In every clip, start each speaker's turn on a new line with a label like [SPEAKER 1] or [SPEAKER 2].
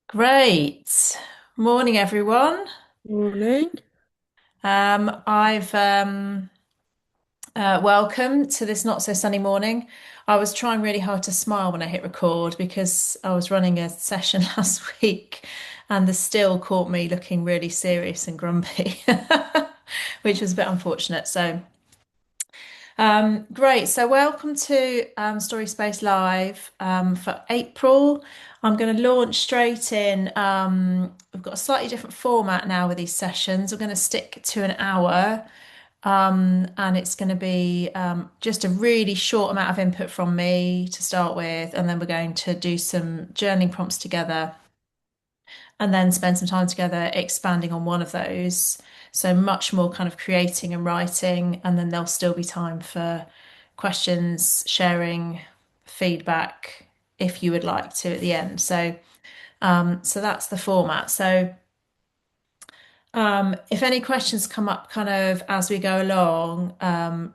[SPEAKER 1] Great. Morning, everyone.
[SPEAKER 2] Morning.
[SPEAKER 1] I've welcome to this not so sunny morning. I was trying really hard to smile when I hit record because I was running a session last week and the still caught me looking really serious and grumpy, which was a bit unfortunate. Great. So, welcome to Story Space Live for April. I'm going to launch straight in. We've got a slightly different format now with these sessions. We're going to stick to an hour, and it's going to be just a really short amount of input from me to start with, and then we're going to do some journaling prompts together and then spend some time together expanding on one of those. So much more kind of creating and writing, and then there'll still be time for questions, sharing, feedback if you would like to at the end. So that's the format. If any questions come up kind of as we go along,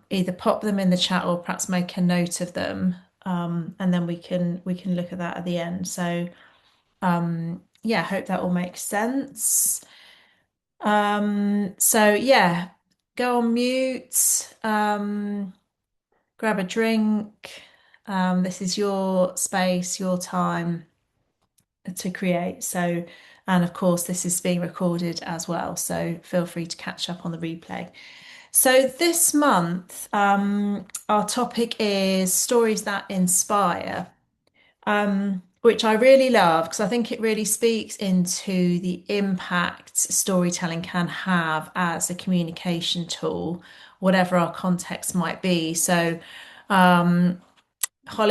[SPEAKER 1] either pop them in the chat or perhaps make a note of them, and then we can look at that at the end. Yeah, I hope that all makes sense. So yeah, go on mute, grab a drink. This is your space, your time to create. And of course, this is being recorded as well. So feel free to catch up on the replay. So this month, our topic is stories that inspire. Which I really love because I think it really speaks into the impact storytelling can have as a communication tool, whatever our context might be. Holly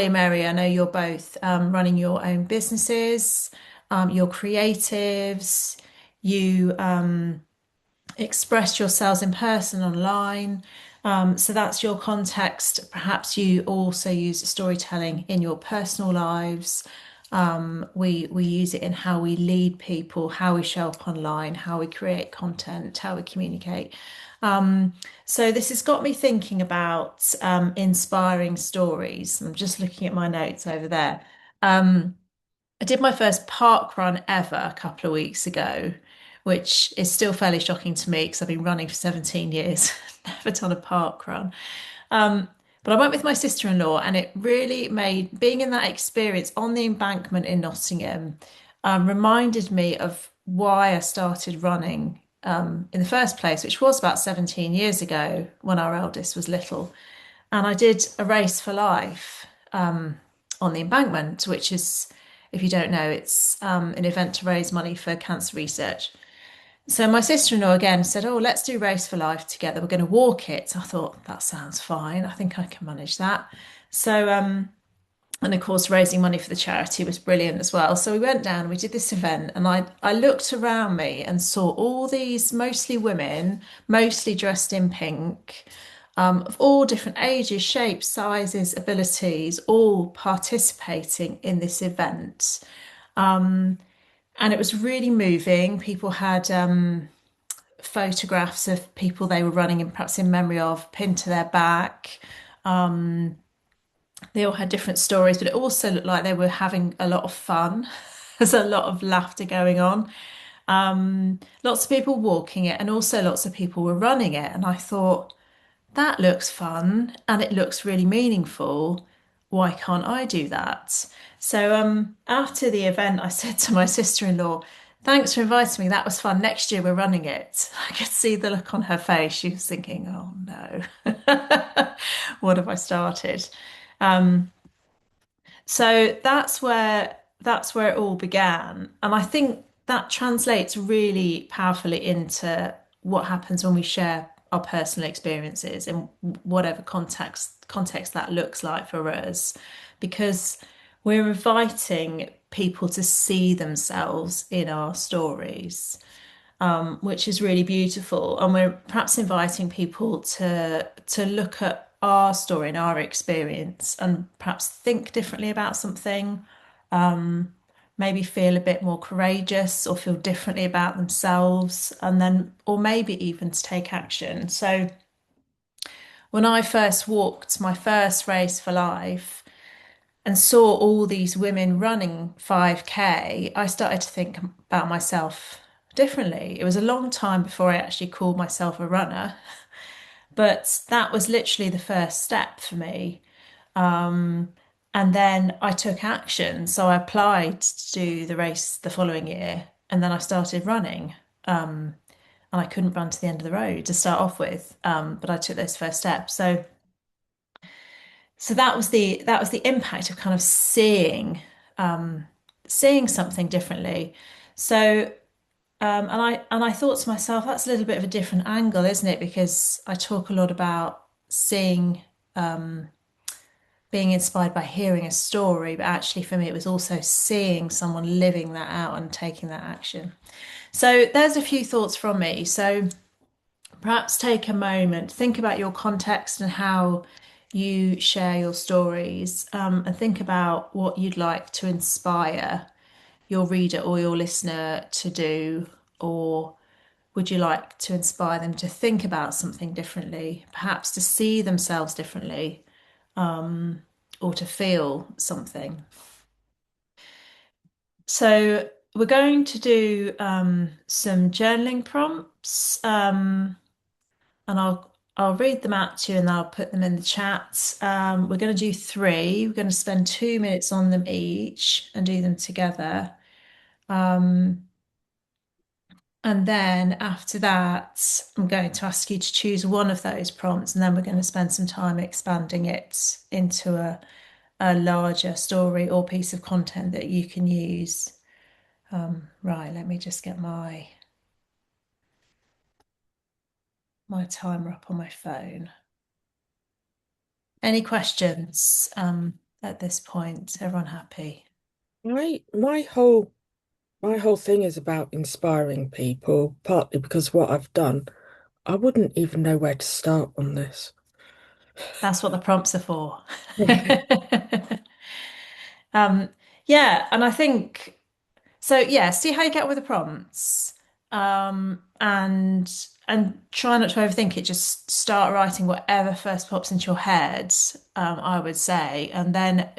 [SPEAKER 1] and Mary, I know you're both running your own businesses, you're creatives, you express yourselves in person online. So that's your context. Perhaps you also use storytelling in your personal lives. We use it in how we lead people, how we show up online, how we create content, how we communicate. So this has got me thinking about inspiring stories. I'm just looking at my notes over there. I did my first park run ever a couple of weeks ago, which is still fairly shocking to me because I've been running for 17 years, never done a park run. Um, but I went with my sister-in-law, and it really made being in that experience on the embankment in Nottingham reminded me of why I started running in the first place, which was about 17 years ago when our eldest was little. And I did a race for life on the embankment, which is, if you don't know, it's an event to raise money for cancer research. So my sister-in-law again said, "Oh, let's do Race for Life together. We're going to walk it." So I thought that sounds fine. I think I can manage that. So and of course, raising money for the charity was brilliant as well. So we went down and we did this event, and I looked around me and saw all these mostly women, mostly dressed in pink, of all different ages, shapes, sizes, abilities, all participating in this event. And it was really moving. People had photographs of people they were running and perhaps in memory of pinned to their back. They all had different stories, but it also looked like they were having a lot of fun. There's a lot of laughter going on. Lots of people walking it, and also lots of people were running it. And I thought, that looks fun and it looks really meaningful. Why can't I do that? So after the event, I said to my sister-in-law, "Thanks for inviting me. That was fun. Next year we're running it." I could see the look on her face. She was thinking, "Oh no, what have I started?" So that's where it all began. And I think that translates really powerfully into what happens when we share our personal experiences in whatever context that looks like for us, because we're inviting people to see themselves in our stories, which is really beautiful. And we're perhaps inviting people to look at our story and our experience and perhaps think differently about something, maybe feel a bit more courageous or feel differently about themselves, and then, or maybe even to take action. So when I first walked my first race for life, and saw all these women running 5K, I started to think about myself differently. It was a long time before I actually called myself a runner, but that was literally the first step for me. Um, and then I took action. So I applied to do the race the following year, and then I started running. Um, and I couldn't run to the end of the road to start off with, but I took those first steps. So that was the impact of kind of um, seeing something differently. So and I thought to myself, that's a little bit of a different angle, isn't it? Because I talk a lot about seeing, being inspired by hearing a story, but actually for me, it was also seeing someone living that out and taking that action. So there's a few thoughts from me. So perhaps take a moment, think about your context and how you share your stories, and think about what you'd like to inspire your reader or your listener to do, or would you like to inspire them to think about something differently, perhaps to see themselves differently, or to feel something? So we're going to do some journaling prompts. And I'll read them out to you and I'll put them in the chat. We're going to do three. We're going to spend 2 minutes on them each and do them together. Um, and then after that, I'm going to ask you to choose one of those prompts, and then we're going to spend some time expanding it into a larger story or piece of content that you can use. Right, let me just get my timer up on my phone. Any questions at this point? Everyone happy?
[SPEAKER 2] My whole thing is about inspiring people, partly because what I've done, I wouldn't even know where to start on this.
[SPEAKER 1] That's what the prompts are for. Um, yeah, and I think so. Yeah, see how you get with the prompts, and try not to overthink it. Just start writing whatever first pops into your head. I would say, and then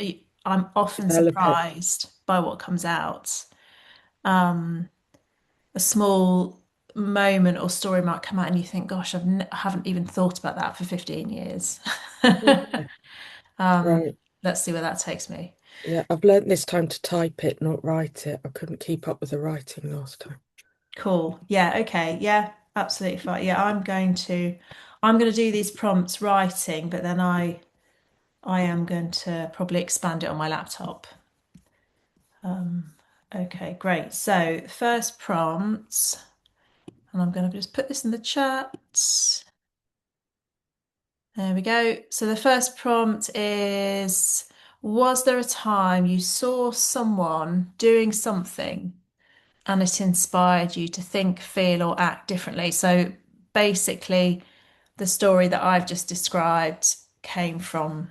[SPEAKER 1] I'm often
[SPEAKER 2] Develop it.
[SPEAKER 1] surprised by what comes out. Um, a small moment or story might come out and you think, gosh, I haven't even thought about that for 15 years.
[SPEAKER 2] Okay.
[SPEAKER 1] Um,
[SPEAKER 2] Right.
[SPEAKER 1] let's see where that takes me.
[SPEAKER 2] Yeah, I've learnt this time to type it, not write it. I couldn't keep up with the writing last time.
[SPEAKER 1] Cool. Yeah, okay. Yeah, absolutely fine. Yeah, I'm going to do these prompts writing, but then I am going to probably expand it on my laptop. Okay, great. So first prompts, and I'm going to just put this in the chat. There we go. So the first prompt is, was there a time you saw someone doing something and it inspired you to think, feel, or act differently? So basically, the story that I've just described came from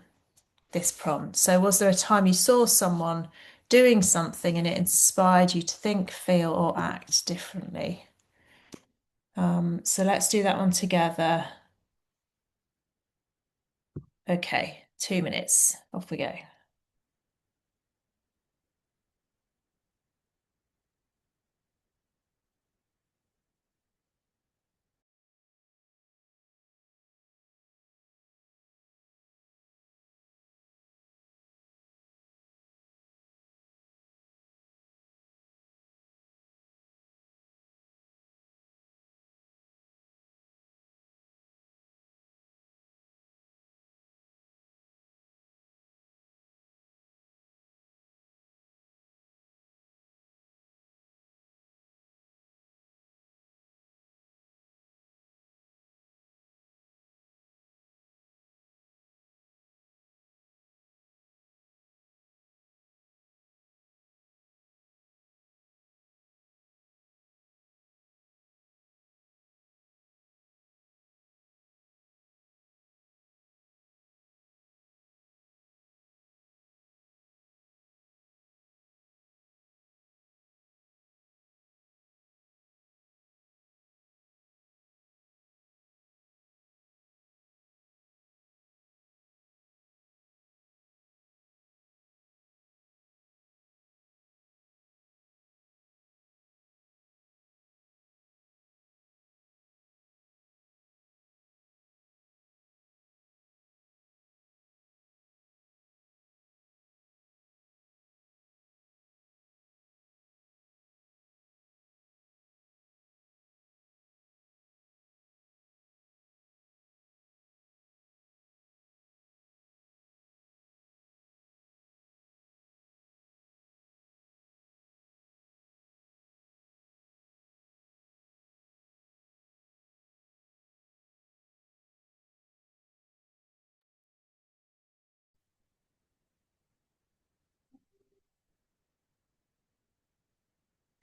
[SPEAKER 1] this prompt. So was there a time you saw someone doing something and it inspired you to think, feel, or act differently? So let's do that one together. Okay, 2 minutes. Off we go.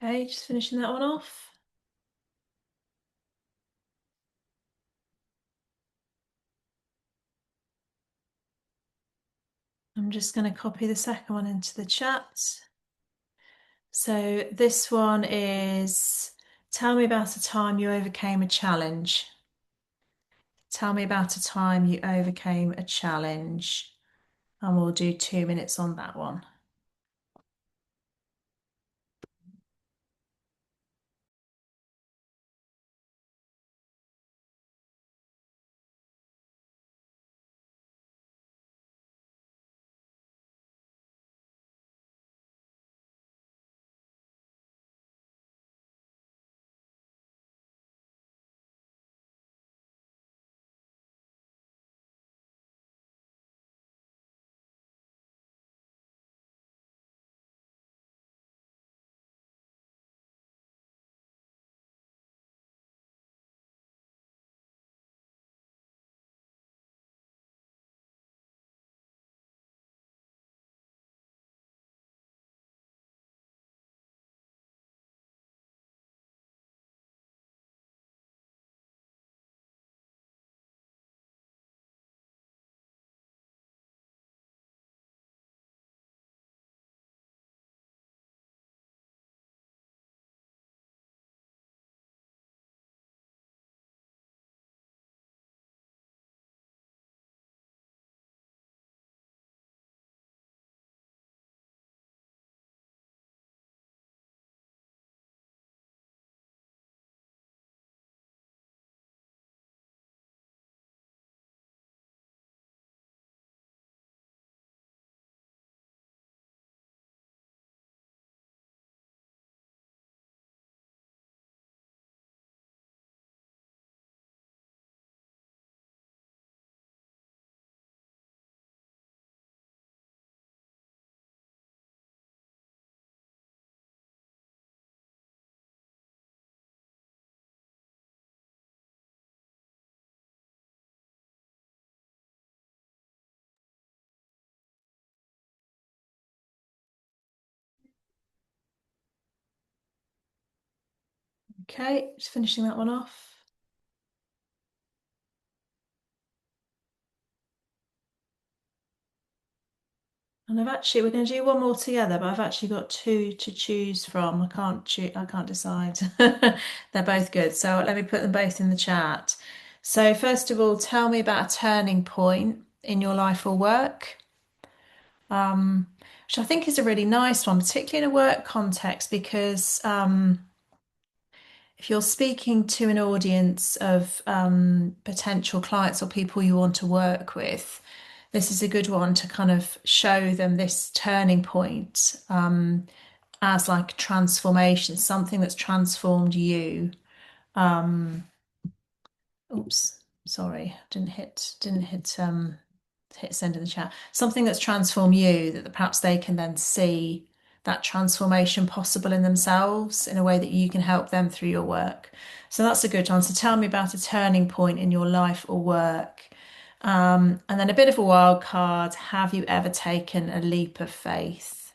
[SPEAKER 1] Okay, just finishing that one off. I'm just going to copy the second one into the chat. So this one is, tell me about a time you overcame a challenge. Tell me about a time you overcame a challenge. And we'll do 2 minutes on that one. Okay, just finishing that one off. And we're going to do one more together, but I've actually got two to choose from. I can't decide. They're both good. So let me put them both in the chat. So first of all, tell me about a turning point in your life or work, which I think is a really nice one, particularly in a work context, because if you're speaking to an audience of potential clients or people you want to work with, this is a good one to kind of show them this turning point as like transformation, something that's transformed you. Oops, sorry, didn't hit send in the chat. Something that's transformed you that perhaps they can then see that transformation possible in themselves in a way that you can help them through your work. So that's a good one. So tell me about a turning point in your life or work. And then a bit of a wild card. Have you ever taken a leap of faith?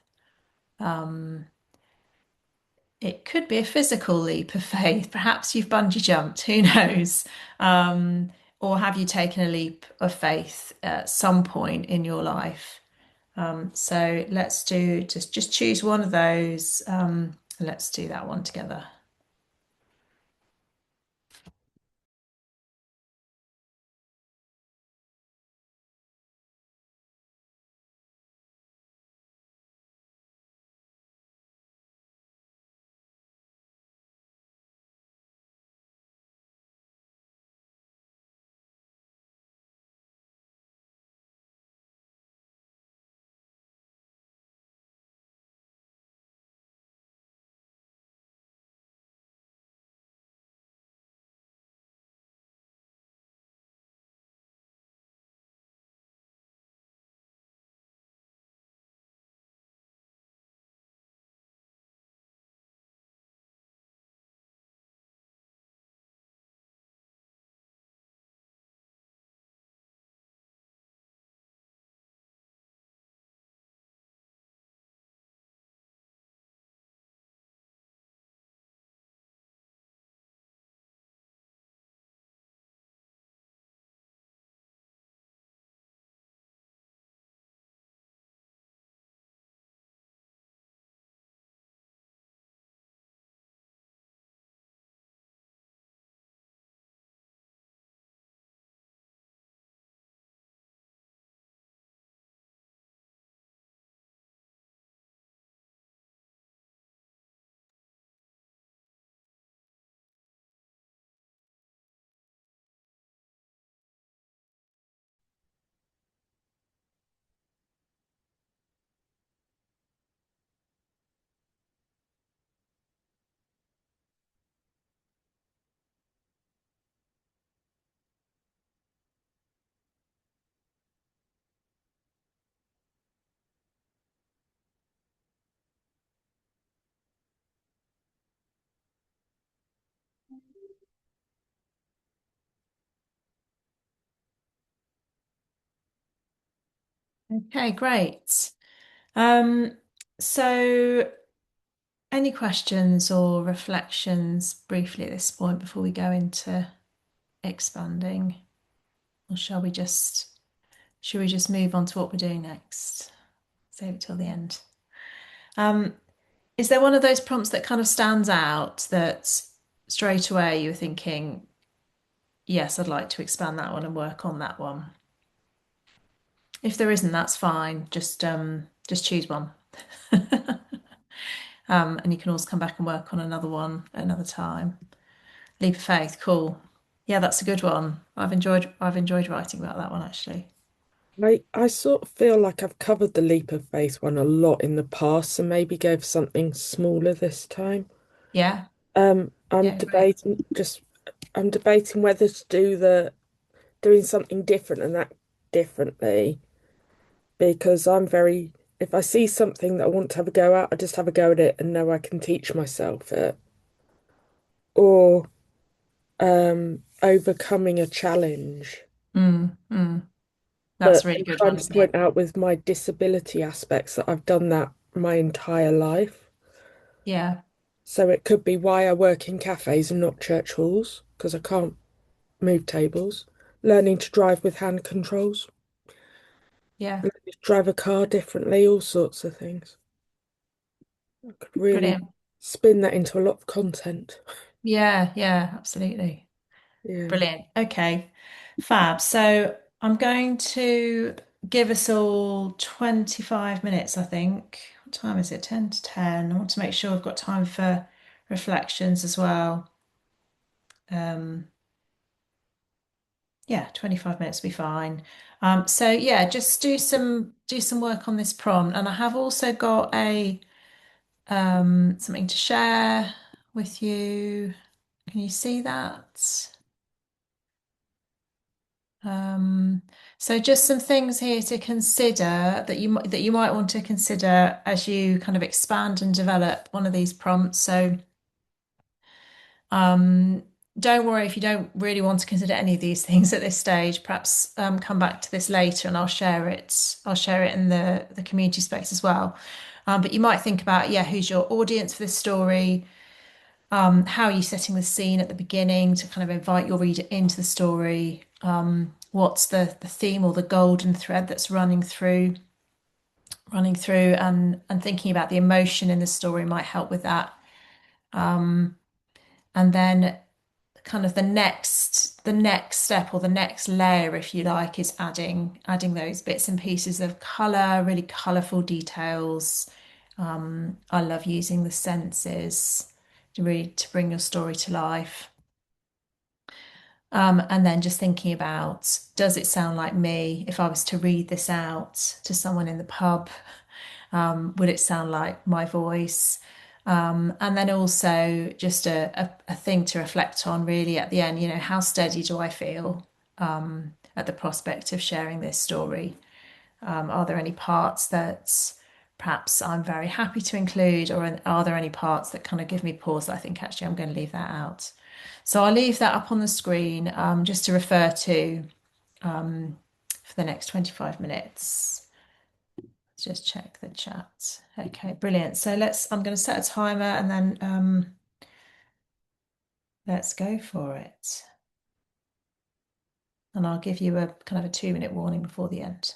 [SPEAKER 1] It could be a physical leap of faith. Perhaps you've bungee jumped, who knows? Um, or have you taken a leap of faith at some point in your life? So let's do just choose one of those. Let's do that one together. Okay, great. Um, so any questions or reflections briefly at this point before we go into expanding? Or shall we just move on to what we're doing next? Save it till the end. Um, is there one of those prompts that kind of stands out that straight away you're thinking, yes, I'd like to expand that one and work on that one? If there isn't, that's fine. Just choose one. And you can always come back and work on another one at another time. Leap of faith, cool. Yeah, that's a good one. I've enjoyed writing about that one actually.
[SPEAKER 2] I sort of feel like I've covered the leap of faith one a lot in the past, so maybe go for something smaller this time.
[SPEAKER 1] Yeah,
[SPEAKER 2] Um, I'm
[SPEAKER 1] yeah, great.
[SPEAKER 2] debating just I'm debating whether to do the doing something different and that differently because if I see something that I want to have a go at, I just have a go at it and know I can teach myself it. Or overcoming a challenge.
[SPEAKER 1] Mm. That's
[SPEAKER 2] But
[SPEAKER 1] a really
[SPEAKER 2] I'm
[SPEAKER 1] good
[SPEAKER 2] trying
[SPEAKER 1] one,
[SPEAKER 2] to
[SPEAKER 1] isn't it?
[SPEAKER 2] point out with my disability aspects that I've done that my entire life.
[SPEAKER 1] Yeah,
[SPEAKER 2] So it could be why I work in cafes and not church halls, because I can't move tables. Learning to drive with hand controls,
[SPEAKER 1] yeah,
[SPEAKER 2] learning to drive a car differently, all sorts of things. I could really
[SPEAKER 1] brilliant.
[SPEAKER 2] spin that into a lot of content.
[SPEAKER 1] Yeah, yeah, absolutely.
[SPEAKER 2] Yeah.
[SPEAKER 1] Brilliant. Okay, fab. So I'm going to give us all 25 minutes, I think. What time is it? 10 to 10. I want to make sure I've got time for reflections as well. Um, yeah, 25 minutes will be fine. So yeah, just do some work on this prompt. And I have also got a something to share with you. Can you see that? Um, so just some things here to consider that you might want to consider as you kind of expand and develop one of these prompts. So um, don't worry if you don't really want to consider any of these things at this stage. Perhaps come back to this later and I'll share it. I'll share it in the community space as well. But you might think about, yeah, who's your audience for this story? How are you setting the scene at the beginning to kind of invite your reader into the story? What's the theme or the golden thread that's running through, and thinking about the emotion in the story might help with that. And then kind of the next step or the next layer, if you like, is adding those bits and pieces of color, really colorful details. I love using the senses to bring your story to life. And then just thinking about, does it sound like me? If I was to read this out to someone in the pub, would it sound like my voice? And then also just a thing to reflect on really at the end, how steady do I feel at the prospect of sharing this story? Are there any parts that perhaps I'm very happy to include, or are there any parts that kind of give me pause that I think actually I'm going to leave that out? So I'll leave that up on the screen just to refer to for the next 25 minutes. Let's just check the chat. Okay, brilliant. So I'm going to set a timer and then let's go for it. And I'll give you a kind of a 2-minute warning before the end.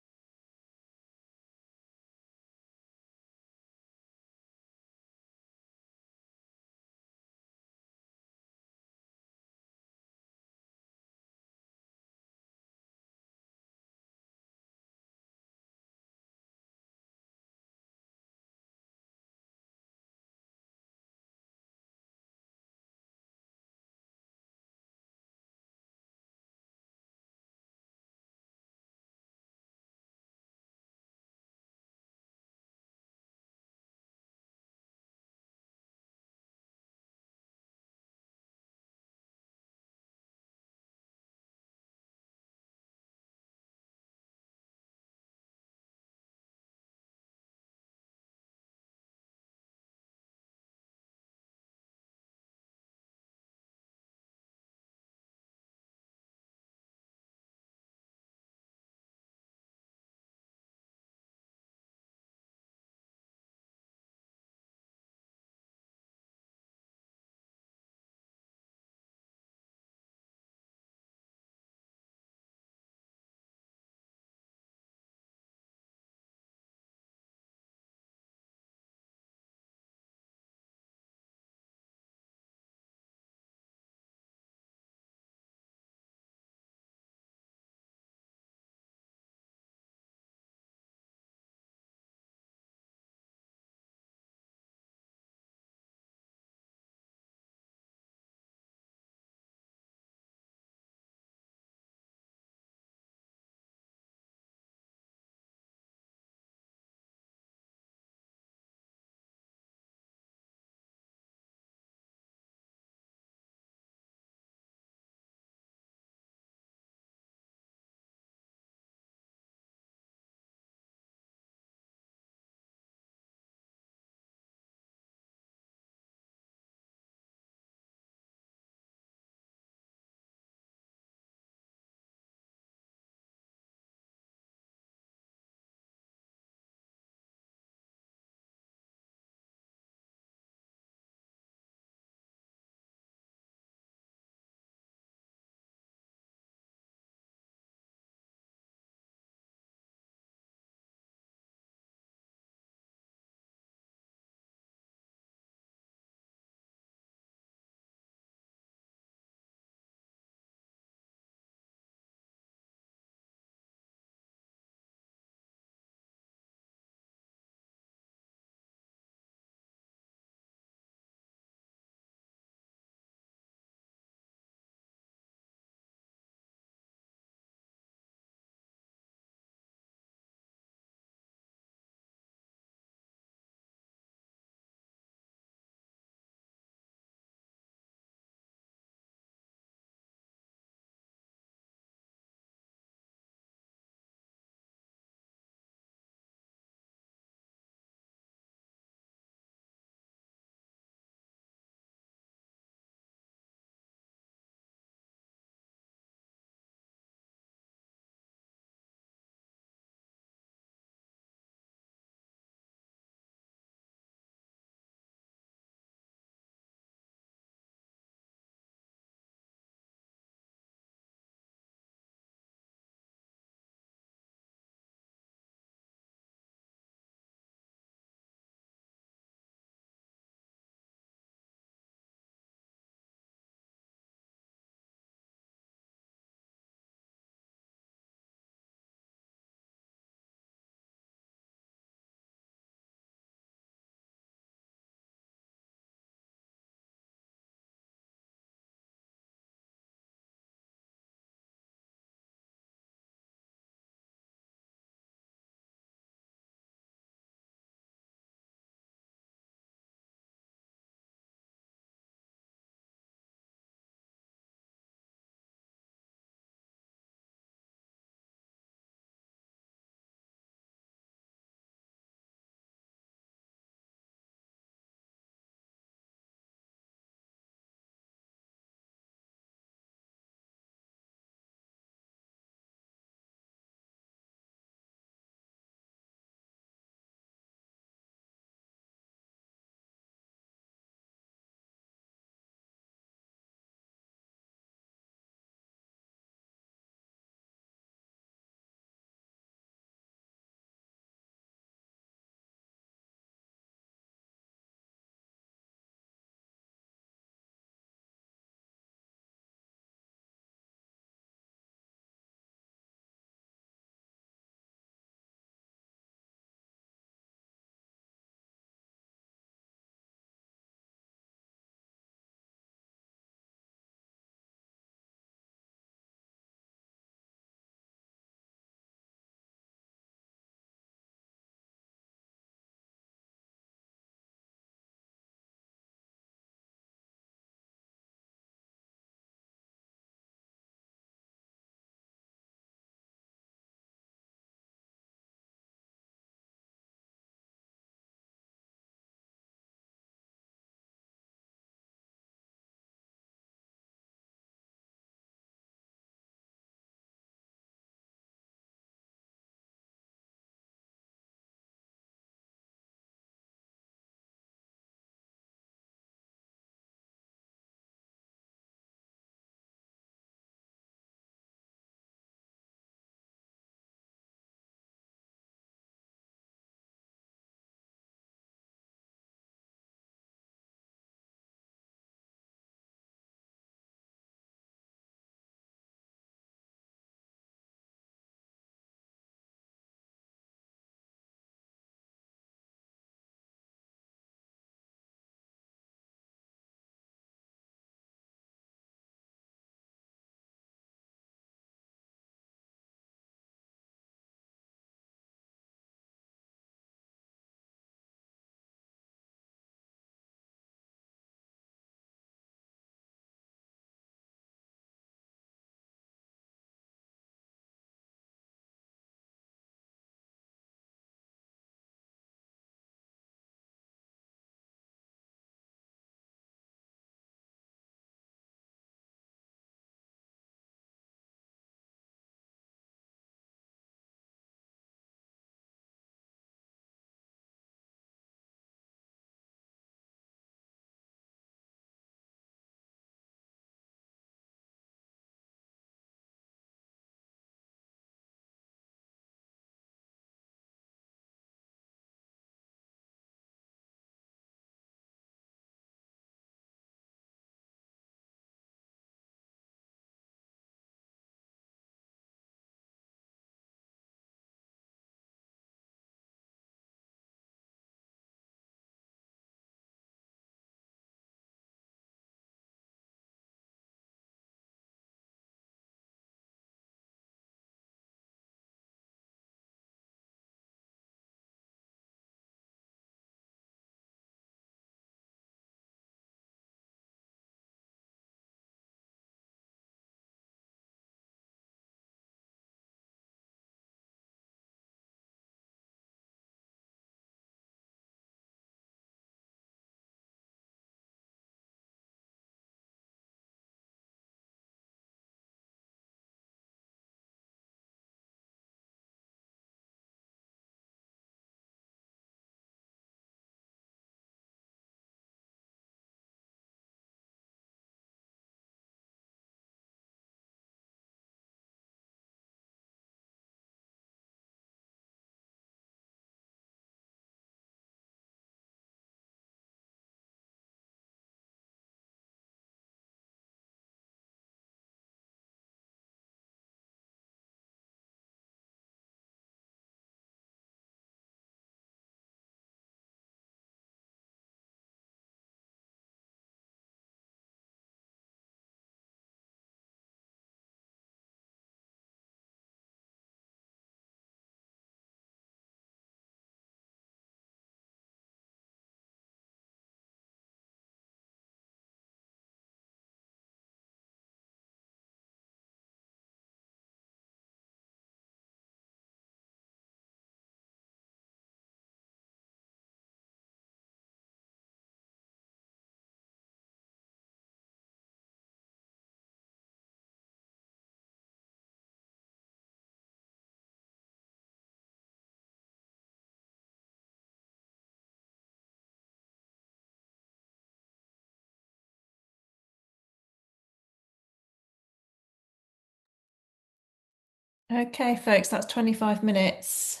[SPEAKER 1] Okay, folks, that's 25 minutes.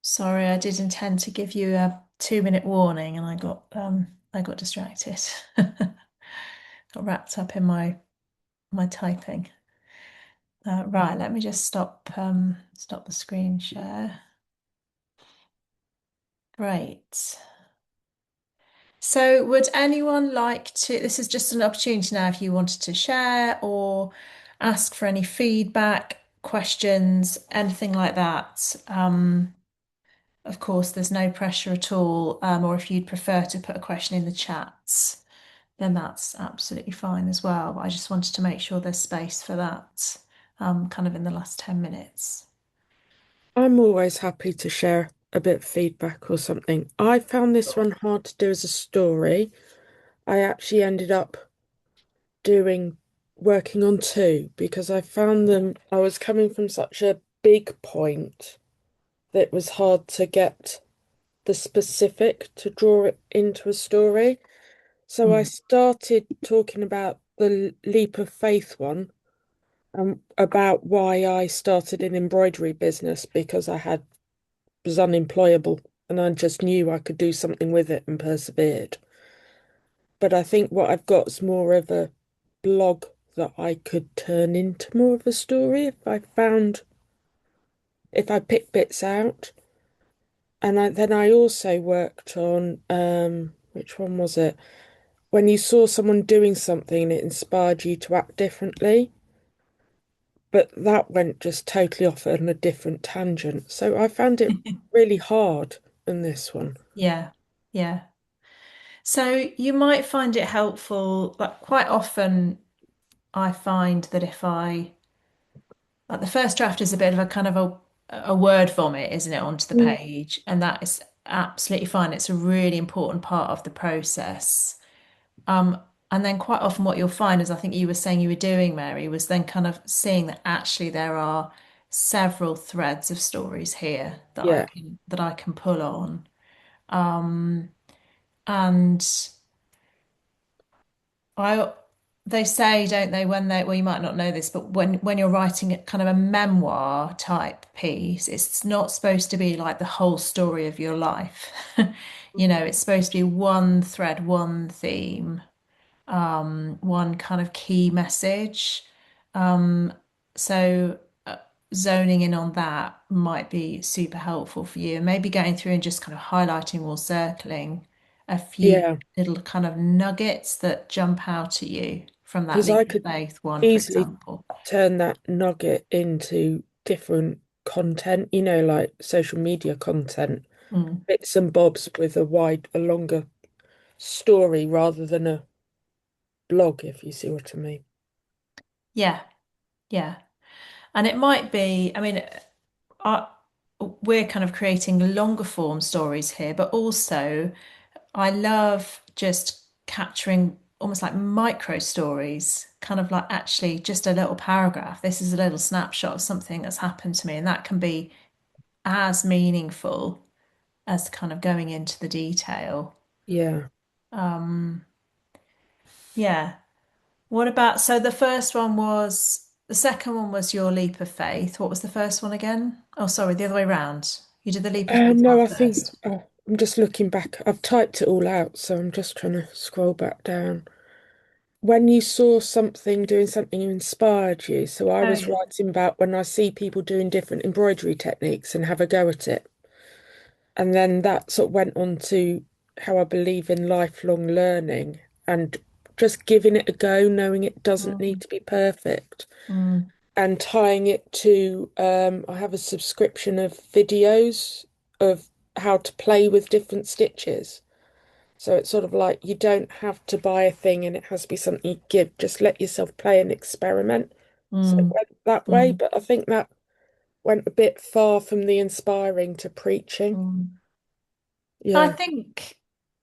[SPEAKER 1] Sorry, I did intend to give you a 2 minute warning and I got distracted. Got wrapped up in my typing. Right, let me just stop the screen share. Great. So would anyone like to, this is just an opportunity now if you wanted to share or ask for any feedback, questions, anything like that. Of course, there's no pressure at all. Or if you'd prefer to put a question in the chats, then that's absolutely fine as well. But I just wanted to make sure there's space for that, kind of in the last 10 minutes.
[SPEAKER 2] I'm always happy to share a bit of feedback or something. I found this one hard to do as a story. I actually ended up doing working on two because I found them, I was coming from such a big point that it was hard to get the specific to draw it into a story. So I
[SPEAKER 1] Mm.
[SPEAKER 2] started talking about the leap of faith one and about why I started an embroidery business because was unemployable and I just knew I could do something with it and persevered. But I think what I've got is more of a blog that I could turn into more of a story if I pick bits out. And then I also worked on, which one was it? When you saw someone doing something and it inspired you to act differently. But that went just totally off on a different tangent. So I found it really hard in this one.
[SPEAKER 1] Yeah, yeah. So you might find it helpful, like quite often I find that if I like the first draft is a bit of a kind of a word vomit, isn't it, onto the
[SPEAKER 2] Mm.
[SPEAKER 1] page? And that is absolutely fine. It's a really important part of the process. Um, and then quite often what you'll find is I think you were saying you were doing, Mary, was then kind of seeing that actually there are several threads of stories here
[SPEAKER 2] Yeah,
[SPEAKER 1] that I can pull on. And I they say, don't they, when they well, you might not know this, but when you're writing kind of a memoir type piece, it's not supposed to be like the whole story of your life. You know, it's supposed to be one thread, one theme, one kind of key message. Um, so zoning in on that might be super helpful for you. And maybe going through and just kind of highlighting or circling a few
[SPEAKER 2] yeah,
[SPEAKER 1] little kind of nuggets that jump out at you from that
[SPEAKER 2] because
[SPEAKER 1] leap
[SPEAKER 2] I
[SPEAKER 1] of
[SPEAKER 2] could
[SPEAKER 1] faith one, for
[SPEAKER 2] easily
[SPEAKER 1] example.
[SPEAKER 2] turn that nugget into different content, like social media content,
[SPEAKER 1] Mm.
[SPEAKER 2] bits and bobs with a longer story rather than a blog, if you see what I mean.
[SPEAKER 1] Yeah, yeah. And it might be, I mean, uh, we're kind of creating longer form stories here, but also I love just capturing almost like micro stories, kind of like actually just a little paragraph. This is a little snapshot of something that's happened to me, and that can be as meaningful as kind of going into the detail.
[SPEAKER 2] Yeah.
[SPEAKER 1] Um, yeah. What about, so the second one was your leap of faith. What was the first one again? Oh, sorry, the other way around. You did the leap of faith
[SPEAKER 2] No,
[SPEAKER 1] one
[SPEAKER 2] I think
[SPEAKER 1] first.
[SPEAKER 2] I'm just looking back. I've typed it all out, so I'm just trying to scroll back down. When you saw something doing something inspired you, so I
[SPEAKER 1] Oh,
[SPEAKER 2] was
[SPEAKER 1] yeah.
[SPEAKER 2] writing about when I see people doing different embroidery techniques and have a go at it. And then that sort of went on to how I believe in lifelong learning and just giving it a go, knowing it doesn't need
[SPEAKER 1] Mm,
[SPEAKER 2] to be perfect,
[SPEAKER 1] mm,
[SPEAKER 2] and tying it to I have a subscription of videos of how to play with different stitches. So it's sort of like you don't have to buy a thing and it has to be something you give. Just let yourself play and experiment. So it
[SPEAKER 1] mm,
[SPEAKER 2] went that way,
[SPEAKER 1] mm,
[SPEAKER 2] but I think that went a bit far from the inspiring to preaching.
[SPEAKER 1] mm. I
[SPEAKER 2] Yeah.
[SPEAKER 1] think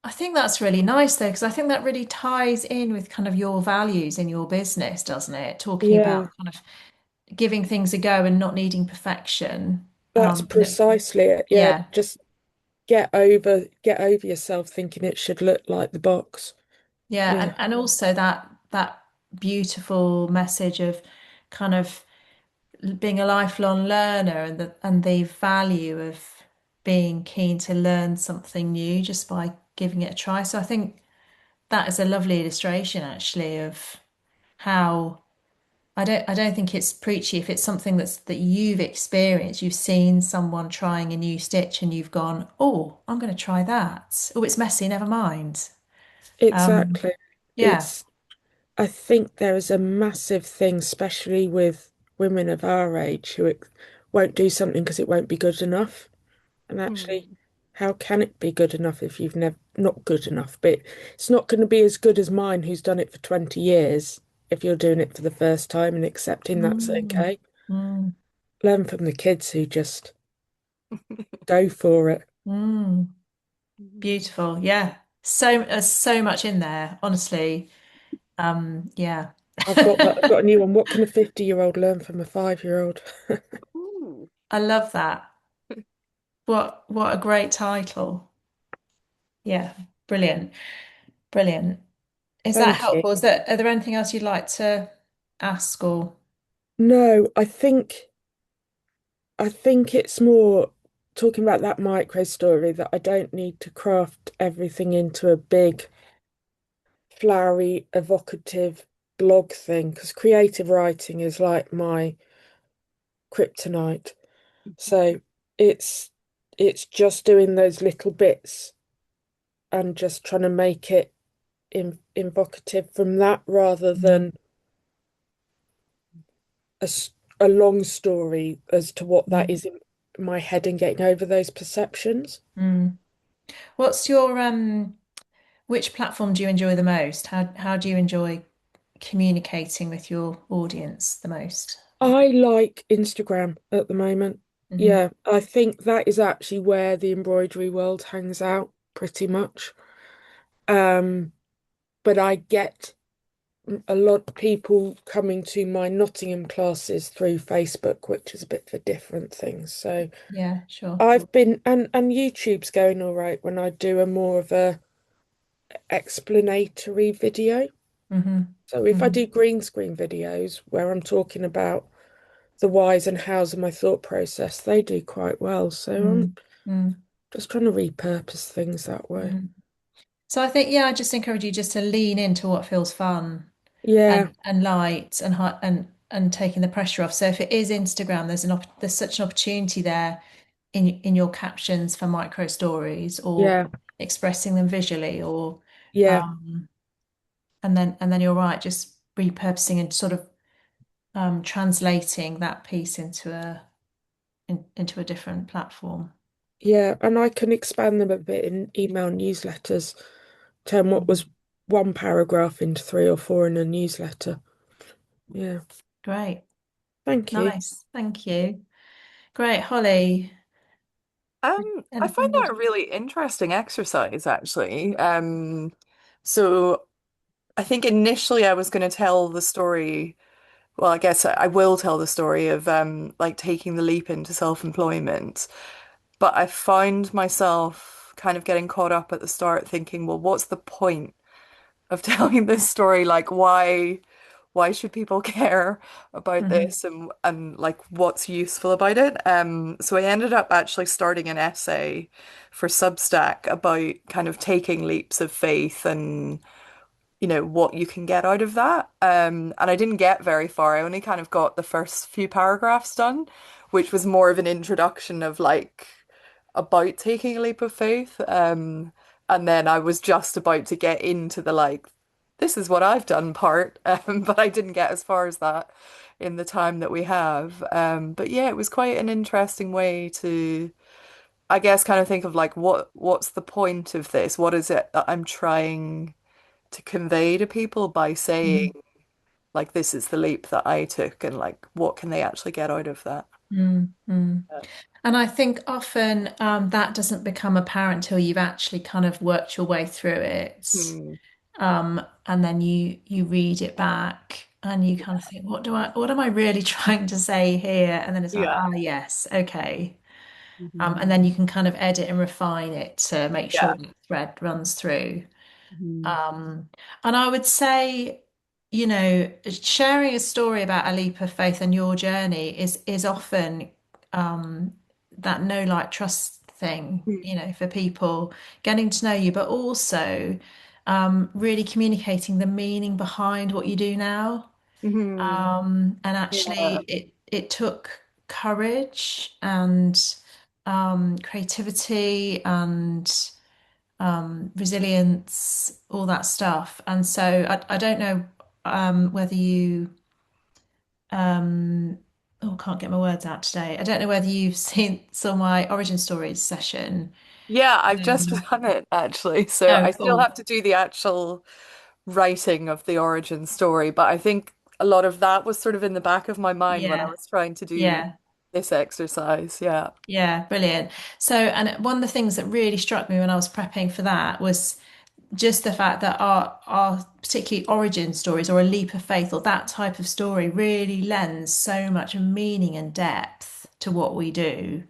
[SPEAKER 1] I think that's really nice though, because I think that really ties in with kind of your values in your business, doesn't it? Talking
[SPEAKER 2] Yeah.
[SPEAKER 1] about kind of giving things a go and not needing perfection.
[SPEAKER 2] That's
[SPEAKER 1] And it,
[SPEAKER 2] precisely it. Yeah.
[SPEAKER 1] yeah,
[SPEAKER 2] Just get over yourself thinking it should look like the box.
[SPEAKER 1] yeah,
[SPEAKER 2] Yeah.
[SPEAKER 1] and also that beautiful message of kind of being a lifelong learner and the value of being keen to learn something new just by giving it a try. So I think that is a lovely illustration actually of how I don't think it's preachy if it's something that you've experienced. You've seen someone trying a new stitch and you've gone, oh, I'm going to try that. Oh, it's messy, never mind. Um,
[SPEAKER 2] Exactly.
[SPEAKER 1] yeah.
[SPEAKER 2] It's, I think there is a massive thing, especially with women of our age who won't do something because it won't be good enough. And actually,
[SPEAKER 3] Hmm.
[SPEAKER 2] how can it be good enough if you've never, not good enough, but it's not going to be as good as mine, who's done it for 20 years, if you're doing it for the first time and accepting that's
[SPEAKER 1] Mm,
[SPEAKER 2] okay.
[SPEAKER 1] mm,
[SPEAKER 2] Learn from the kids who just go for it.
[SPEAKER 1] mm. Beautiful. Yeah. So there's so much in there, honestly. Yeah.
[SPEAKER 2] I've got a new one. What can a 50-year-old learn from a 5-year-old?
[SPEAKER 3] Ooh.
[SPEAKER 1] I love that. What a great title. Yeah. Brilliant. Brilliant. Is that
[SPEAKER 2] Thank you.
[SPEAKER 1] helpful? Are there anything else you'd like to ask or
[SPEAKER 2] No, I think it's more talking about that micro story that I don't need to craft everything into a big, flowery, evocative blog thing because creative writing is like my kryptonite. So it's it's just doing those little bits and just trying to make it evocative from that rather
[SPEAKER 1] Mm,
[SPEAKER 2] than a long story as to what that
[SPEAKER 1] mm,
[SPEAKER 2] is in my head and getting over those perceptions.
[SPEAKER 1] mm. What's your which platform do you enjoy the most? How do you enjoy communicating with your audience the most?
[SPEAKER 2] I like Instagram at the moment.
[SPEAKER 1] Hmm.
[SPEAKER 2] Yeah, I think that is actually where the embroidery world hangs out pretty much. Um, but I get a lot of people coming to my Nottingham classes through Facebook, which is a bit of a different thing. So
[SPEAKER 1] Yeah, sure.
[SPEAKER 2] I've been and YouTube's going all right when I do a more of a explanatory video.
[SPEAKER 1] Hmm.
[SPEAKER 2] So if I
[SPEAKER 1] Hmm.
[SPEAKER 2] do green screen videos where I'm talking about the whys and hows of my thought process, they do quite well. So I'm
[SPEAKER 1] Mm, mm,
[SPEAKER 2] just trying to repurpose things that way.
[SPEAKER 1] mm. So I think, yeah, I just encourage you just to lean into what feels fun
[SPEAKER 2] Yeah,
[SPEAKER 1] and light and taking the pressure off. So if it is Instagram, there's such an opportunity there in your captions for micro stories or
[SPEAKER 2] yeah,
[SPEAKER 1] expressing them visually or
[SPEAKER 2] yeah,
[SPEAKER 1] um and then you're right, just repurposing and sort of translating that piece into a different platform.
[SPEAKER 2] yeah. And I can expand them a bit in email newsletters, turn what was one paragraph into three or four in a newsletter. Yeah,
[SPEAKER 1] Great.
[SPEAKER 2] thank you.
[SPEAKER 1] Nice. Thank you. Great. Holly,
[SPEAKER 3] I find
[SPEAKER 1] anything
[SPEAKER 3] that
[SPEAKER 1] you'd
[SPEAKER 3] a really interesting exercise, actually. So I think initially I was going to tell the story. Well, I guess I will tell the story of like taking the leap into self-employment. But I found myself kind of getting caught up at the start thinking, well, what's the point of telling this story? Like, why should people care about
[SPEAKER 1] Mhm.
[SPEAKER 3] this and like what's useful about it? So I ended up actually starting an essay for Substack about kind of taking leaps of faith and what you can get out of that. And I didn't get very far. I only kind of got the first few paragraphs done, which was more of an introduction of like about taking a leap of faith. And then I was just about to get into the like, this is what I've done part, but I didn't get as far as that in the time that we have. But yeah, it was quite an interesting way to, I guess, kind of think of like what's the point of this? What is it that I'm trying to convey to people by saying
[SPEAKER 1] Mm,
[SPEAKER 3] like this is the leap that I took and like what can they actually get out of that?
[SPEAKER 1] mm, mm. And I think often that doesn't become apparent till you've actually kind of worked your way through it.
[SPEAKER 3] Hmm.
[SPEAKER 1] And then you read it back and you kind of think, what am I really trying to say here? And then it's like,
[SPEAKER 3] Yeah.
[SPEAKER 1] ah, yes, okay.
[SPEAKER 3] Mhm.
[SPEAKER 1] And then you can kind of edit and refine it to make sure
[SPEAKER 3] Yeah.
[SPEAKER 1] the thread runs through.
[SPEAKER 3] Mhm.
[SPEAKER 1] Um, and I would say sharing a story about a leap of faith and your journey is often um, that know, like, trust thing, for people getting to know you, but also really communicating the meaning behind what you do now.
[SPEAKER 3] Mm-hmm.
[SPEAKER 1] And actually,
[SPEAKER 3] Yeah.
[SPEAKER 1] it took courage and creativity and resilience, all that stuff. And so I don't know whether you, um, oh, I can't get my words out today. I don't know whether you've saw my origin stories session.
[SPEAKER 3] Yeah, I've just
[SPEAKER 1] Um,
[SPEAKER 3] done it actually. So
[SPEAKER 1] oh,
[SPEAKER 3] I still
[SPEAKER 1] cool.
[SPEAKER 3] have to do the actual writing of the origin story, but I think a lot of that was sort of in the back of my mind when I
[SPEAKER 1] Yeah,
[SPEAKER 3] was trying to do
[SPEAKER 1] yeah.
[SPEAKER 3] this exercise. Yeah.
[SPEAKER 1] Yeah, brilliant. So, and one of the things that really struck me when I was prepping for that was just the fact that our particularly origin stories or a leap of faith or that type of story really lends so much meaning and depth to what we do,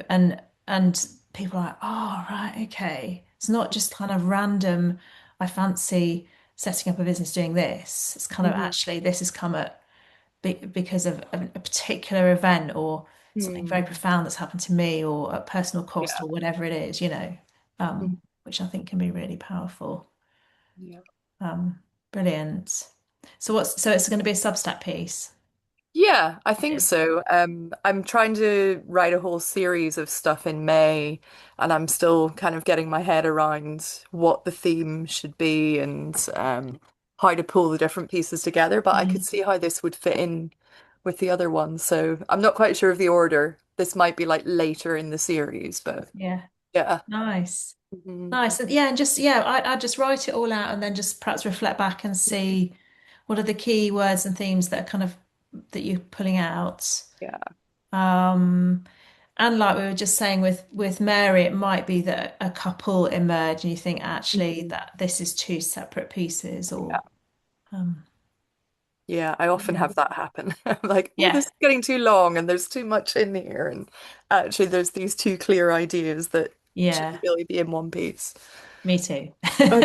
[SPEAKER 1] and people are like, oh, right, okay. It's not just kind of random, I fancy setting up a business doing this. It's kind of
[SPEAKER 3] Hmm.
[SPEAKER 1] actually this has come at because of a particular event or something very
[SPEAKER 3] Hmm.
[SPEAKER 1] profound that's happened to me or at personal cost
[SPEAKER 3] Yeah.
[SPEAKER 1] or whatever it is,
[SPEAKER 3] Mhm.
[SPEAKER 1] which I think can be really powerful.
[SPEAKER 3] Yeah.
[SPEAKER 1] Um, Brilliant. So it's going to be a Substack piece.
[SPEAKER 3] Yeah, I think
[SPEAKER 1] Yeah.
[SPEAKER 3] so. I'm trying to write a whole series of stuff in May, and I'm still kind of getting my head around what the theme should be and how to pull the different pieces together. But I could
[SPEAKER 1] Mm.
[SPEAKER 3] see how this would fit in with the other ones. So I'm not quite sure of the order. This might be like later in the series, but
[SPEAKER 1] Yeah.
[SPEAKER 3] yeah.
[SPEAKER 1] Nice.
[SPEAKER 3] Mhm.
[SPEAKER 1] Nice. And yeah, and just I just write it all out and then just perhaps reflect back and see what are the key words and themes that are kind of that you're pulling out.
[SPEAKER 3] Yeah.
[SPEAKER 1] Um, and like we were just saying with Mary, it might be that a couple emerge and you think actually
[SPEAKER 3] Mhm.
[SPEAKER 1] that this is two separate pieces
[SPEAKER 3] Yeah.
[SPEAKER 1] or um
[SPEAKER 3] Yeah, I often
[SPEAKER 1] yeah.
[SPEAKER 3] have that happen. I'm like, oh,
[SPEAKER 1] Yeah,
[SPEAKER 3] this is getting too long and there's too much in here. And actually, there's these two clear ideas that should
[SPEAKER 1] yeah,
[SPEAKER 3] really be in one piece.
[SPEAKER 1] me too.
[SPEAKER 2] I,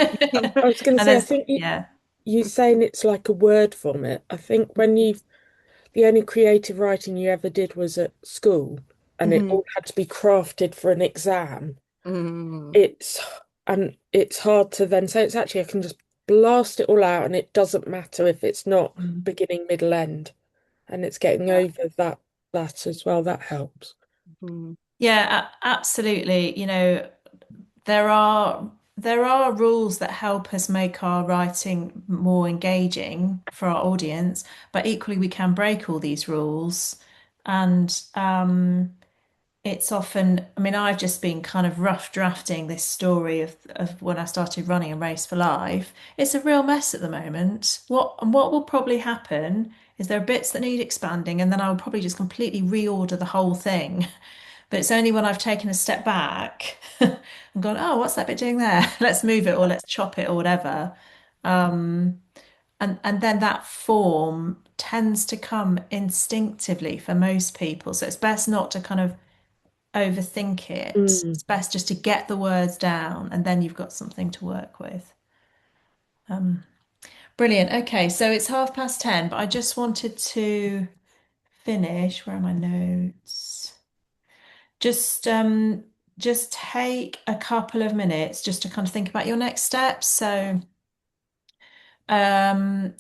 [SPEAKER 2] I was going to
[SPEAKER 1] And
[SPEAKER 2] say, I
[SPEAKER 1] there's
[SPEAKER 2] think
[SPEAKER 1] yeah.
[SPEAKER 2] you saying it's like a word vomit. I think when the only creative writing you ever did was at school and it
[SPEAKER 3] Hmm.
[SPEAKER 2] all had to be crafted for an exam.
[SPEAKER 3] Hmm.
[SPEAKER 2] It's it's hard to then say it's actually I can just blast it all out and it doesn't matter if it's not
[SPEAKER 1] Mm.
[SPEAKER 2] beginning, middle, end. And it's getting
[SPEAKER 3] Yeah.
[SPEAKER 2] over that as well. That helps.
[SPEAKER 3] Hmm.
[SPEAKER 1] Yeah, absolutely. There are rules that help us make our writing more engaging for our audience, but equally we can break all these rules. And it's often, I mean, I've just been kind of rough drafting this story of when I started running a race for life. It's a real mess at the moment. What will probably happen is there are bits that need expanding, and then I will probably just completely reorder the whole thing. But it's only when I've taken a step back and gone, oh, what's that bit doing there? Let's move it or let's chop it or whatever. Um, and then that form tends to come instinctively for most people. So it's best not to kind of overthink it.
[SPEAKER 2] Mm.
[SPEAKER 1] It's best just to get the words down and then you've got something to work with. Um, Brilliant. Okay, so it's 10:30, but I just wanted to finish. Where are my notes? Just just take a couple of minutes just to kind of think about your next steps. So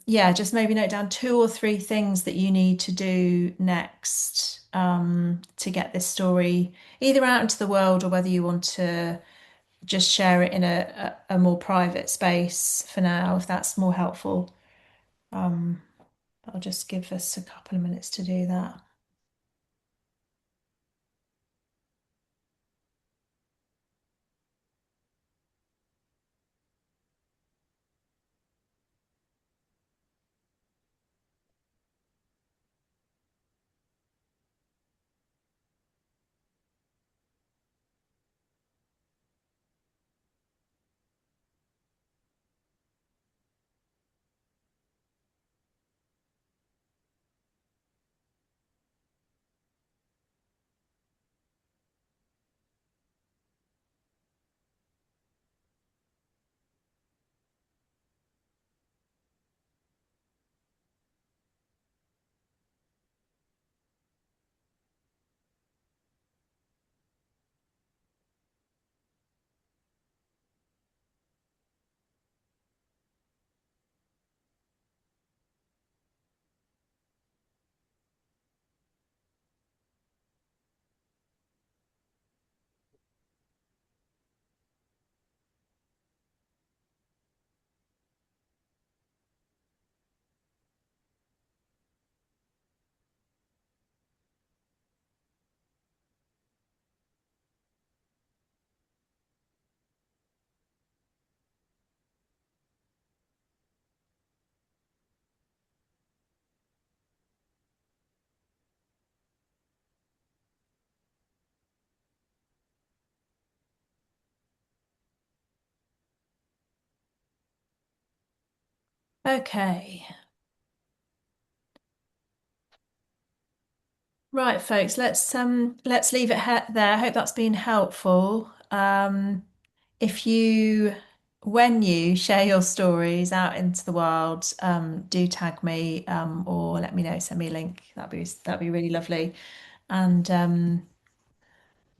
[SPEAKER 1] yeah, just maybe note down two or three things that you need to do next to get this story either out into the world or whether you want to just share it in a more private space for now, if that's more helpful. Um, I'll just give us a couple of minutes to do that. Okay. Right, folks, let's leave it there. I hope that's been helpful. If you when you share your stories out into the world, do tag me or let me know, send me a link. That'd be really lovely. And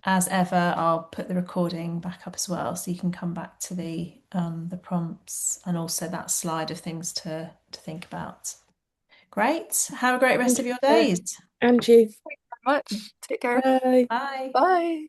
[SPEAKER 1] as ever, I'll put the recording back up as well, so you can come back to the prompts and also that slide of things to think about. Great. Have a great rest
[SPEAKER 2] And
[SPEAKER 1] of your
[SPEAKER 2] yeah,
[SPEAKER 1] days.
[SPEAKER 2] and you.
[SPEAKER 3] Much. Take care.
[SPEAKER 2] Bye.
[SPEAKER 1] Bye.
[SPEAKER 3] Bye.